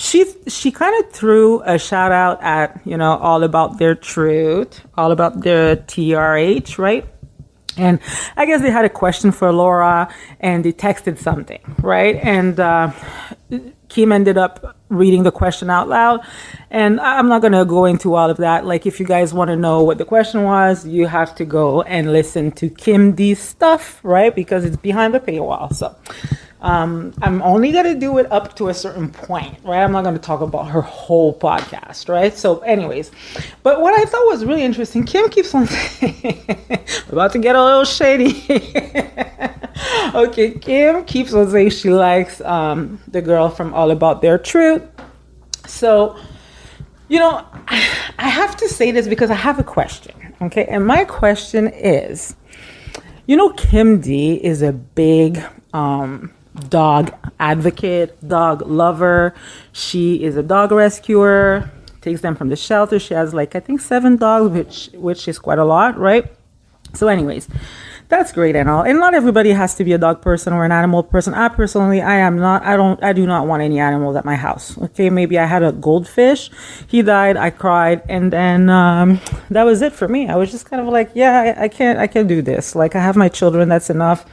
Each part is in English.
she kind of threw a shout out at, All About Their Truth, All About Their TRH, right? And I guess they had a question for Laura and they texted something, right? And Kim ended up reading the question out loud. And I'm not going to go into all of that. Like, if you guys want to know what the question was, you have to go and listen to Kim D's stuff, right? Because it's behind the paywall. So I'm only going to do it up to a certain point, right? I'm not going to talk about her whole podcast, right? So anyways, but what I thought was really interesting, Kim keeps on saying, we're about to get a little shady. Okay, Kim keeps on saying she likes the girl from All About Their Truth. So, I have to say this because I have a question, okay? And my question is, Kim D is a big dog advocate, dog lover. She is a dog rescuer, takes them from the shelter. She has I think 7 dogs, which is quite a lot, right? So anyways, that's great and all. And not everybody has to be a dog person or an animal person. I personally, I am not. I do not want any animals at my house. Okay, maybe I had a goldfish. He died. I cried. And then that was it for me. I was just kind of like, yeah, I can't do this. I have my children. That's enough.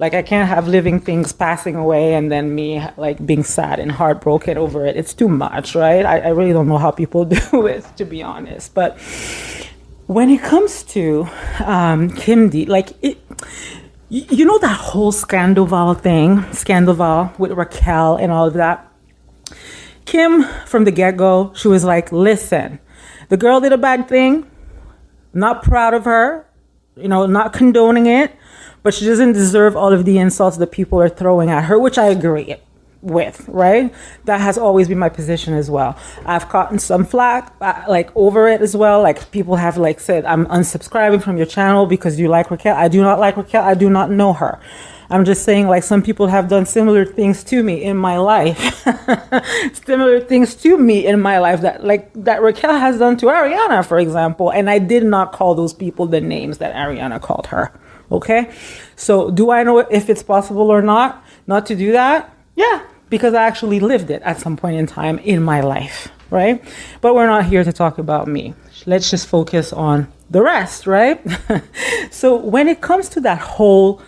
I can't have living things passing away and then me being sad and heartbroken over it. It's too much, right? I really don't know how people do it, to be honest. But when it comes to Kim D, that whole Scandal with Raquel and all of that. Kim, from the get-go, she was like, listen, the girl did a bad thing. Not proud of her, not condoning it. But she doesn't deserve all of the insults that people are throwing at her, which I agree with, right? That has always been my position as well. I've gotten some flack, over it as well. People have said, I'm unsubscribing from your channel because you like Raquel. I do not like Raquel. I do not know her. I'm just saying, some people have done similar things to me in my life. Similar things to me in my life that Raquel has done to Ariana, for example. And I did not call those people the names that Ariana called her. Okay, so do I know if it's possible or not to do that? Yeah, because I actually lived it at some point in time in my life, right? But we're not here to talk about me. Let's just focus on the rest, right? So when it comes to that whole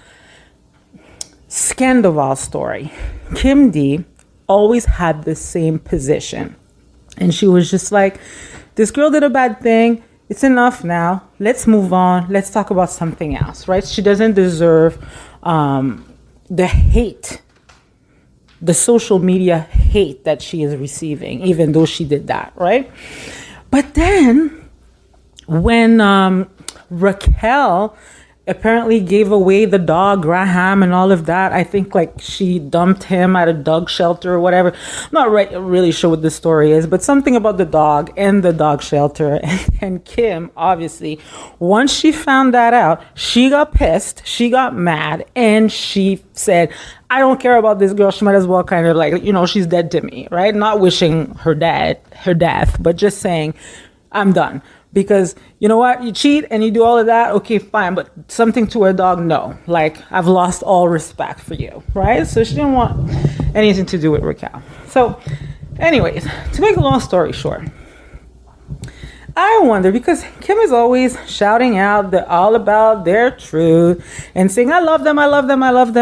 Scandoval story, Kim D always had the same position. And she was just like, this girl did a bad thing. It's enough now. Let's move on. Let's talk about something else, right? She doesn't deserve the hate, the social media hate that she is receiving, even though she did that, right? But then when Raquel apparently gave away the dog Graham and all of that, I think she dumped him at a dog shelter or whatever. I'm not really sure what the story is, but something about the dog and the dog shelter. And Kim, obviously, once she found that out, she got pissed, she got mad, and she said, I don't care about this girl. She might as well kind of she's dead to me, right? Not wishing her death, but just saying, I'm done. Because you know what, you cheat and you do all of that, okay, fine, but something to her dog, no. I've lost all respect for you, right? So she didn't want anything to do with Raquel. So anyways, to make a long story short, I wonder, because Kim is always shouting out All About Their Truth and saying, I love them,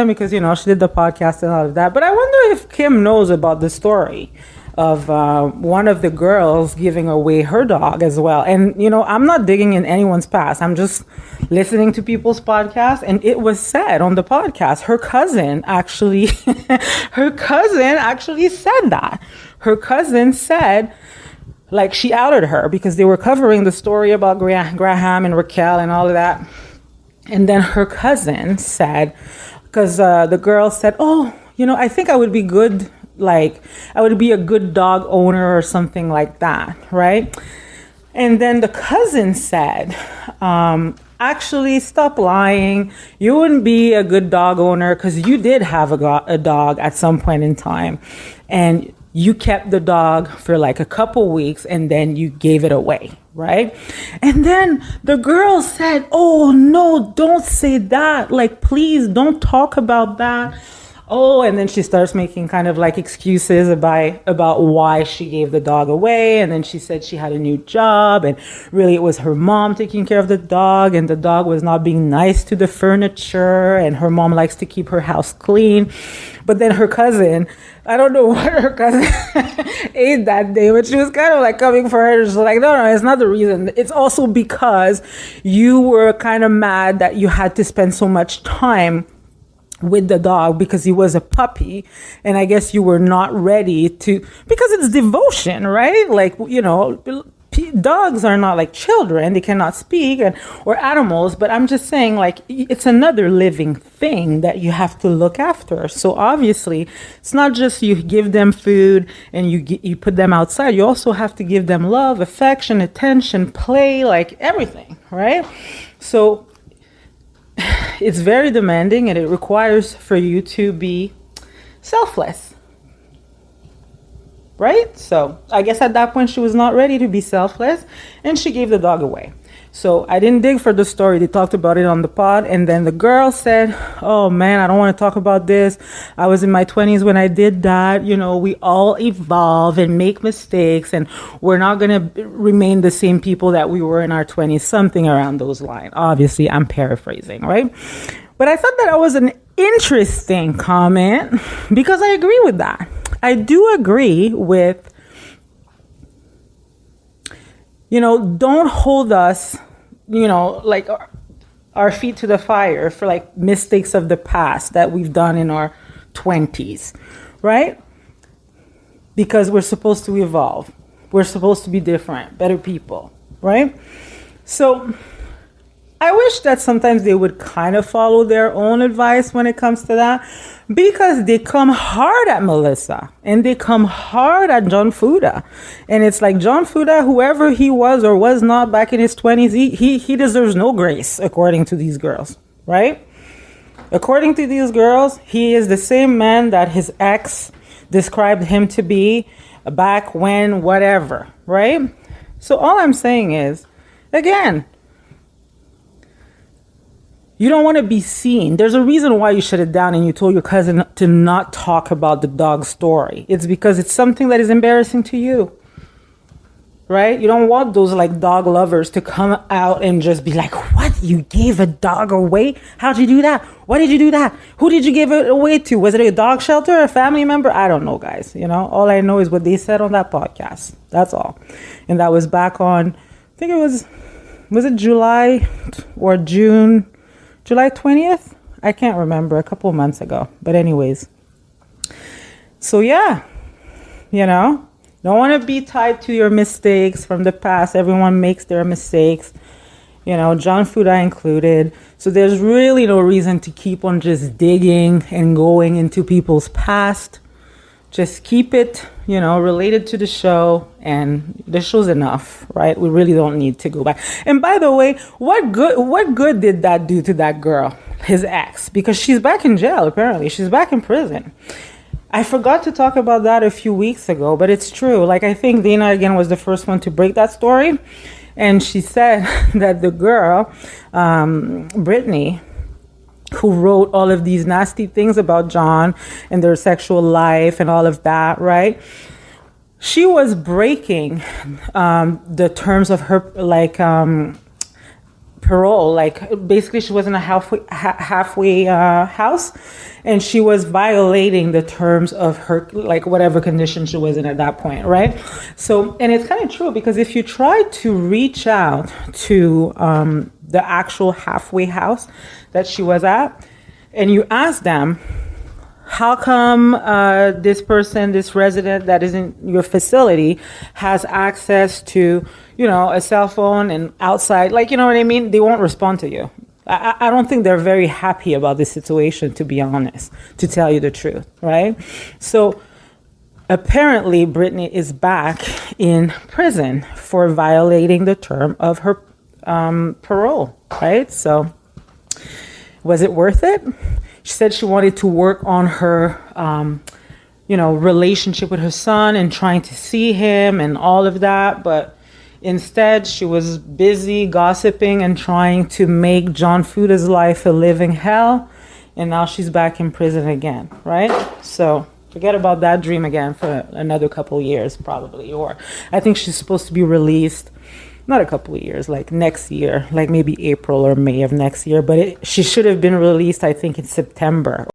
because, she did the podcast and all of that. But I wonder if Kim knows about the story of one of the girls giving away her dog as well. And, I'm not digging in anyone's past. I'm just listening to people's podcasts. And it was said on the podcast, her cousin actually said that. Her cousin said, she outed her because they were covering the story about Graham and Raquel and all of that. And then her cousin said, because the girl said, oh, I think I would be good. I would be a good dog owner or something like that, right? And then the cousin said, actually, stop lying. You wouldn't be a good dog owner because you did have a dog at some point in time. And you kept the dog for a couple weeks and then you gave it away, right? And then the girl said, oh, no, don't say that. Please don't talk about that. Oh, and then she starts making kind of like excuses about why she gave the dog away. And then she said she had a new job, and really it was her mom taking care of the dog, and the dog was not being nice to the furniture, and her mom likes to keep her house clean. But then her cousin, I don't know what her cousin ate that day, but she was kind of like coming for her. She's like, no, it's not the reason. It's also because you were kind of mad that you had to spend so much time with the dog because he was a puppy, and I guess you were not ready to, because it's devotion, right? Like, you know, dogs are not like children, they cannot speak, or animals, but I'm just saying, like, it's another living thing that you have to look after. So obviously it's not just you give them food and you put them outside, you also have to give them love, affection, attention, play, like everything, right? So it's very demanding, and it requires for you to be selfless, right? So I guess at that point she was not ready to be selfless, and she gave the dog away. So I didn't dig for the story. They talked about it on the pod, and then the girl said, oh man, I don't want to talk about this. I was in my 20s when I did that. You know, we all evolve and make mistakes, and we're not going to remain the same people that we were in our 20s, something around those lines. Obviously, I'm paraphrasing, right? But I thought that was an interesting comment because I agree with that. I do agree with, you know, don't hold us, you know, like our feet to the fire for like mistakes of the past that we've done in our 20s, right? Because we're supposed to evolve. We're supposed to be different, better people, right? So I wish that sometimes they would kind of follow their own advice when it comes to that, because they come hard at Melissa and they come hard at John Fuda. And it's like John Fuda, whoever he was or was not back in his 20s, he deserves no grace, according to these girls, right? According to these girls, he is the same man that his ex described him to be back when, whatever, right? So all I'm saying is, again, you don't want to be seen. There's a reason why you shut it down and you told your cousin to not talk about the dog story. It's because it's something that is embarrassing to you, right? You don't want those like dog lovers to come out and just be like, what? You gave a dog away? How'd you do that? Why did you do that? Who did you give it away to? Was it a dog shelter or a family member? I don't know, guys. You know, all I know is what they said on that podcast. That's all. And that was back on, I think it was it July or June? July 20th? I can't remember, a couple of months ago. But anyways. So yeah, you know, don't want to be tied to your mistakes from the past. Everyone makes their mistakes, you know, John Fuda included. So there's really no reason to keep on just digging and going into people's past. Just keep it, you know, related to the show, and the show's enough, right? We really don't need to go back. And by the way, what good did that do to that girl, his ex? Because she's back in jail, apparently. She's back in prison. I forgot to talk about that a few weeks ago, but it's true. Like, I think Dana, again, was the first one to break that story. And she said that the girl, Brittany, who wrote all of these nasty things about John and their sexual life and all of that, right? She was breaking the terms of her, like, parole. Like, basically, she was in a halfway house, and she was violating the terms of her, like, whatever condition she was in at that point, right? So, and it's kind of true, because if you try to reach out to the actual halfway house that she was at, and you ask them, how come this person, this resident that is in your facility has access to, you know, a cell phone and outside, like, you know what I mean? They won't respond to you. I don't think they're very happy about this situation, to be honest, to tell you the truth, right? So apparently Brittany is back in prison for violating the term of her parole, right? So was it worth it? She said she wanted to work on her, you know, relationship with her son and trying to see him and all of that. But instead, she was busy gossiping and trying to make John Fuda's life a living hell. and now she's back in prison again, right? So forget about that dream again for another couple of years, probably. Or I think she's supposed to be released, not a couple of years, like next year, like maybe April or May of next year. But she should have been released, I think, in September.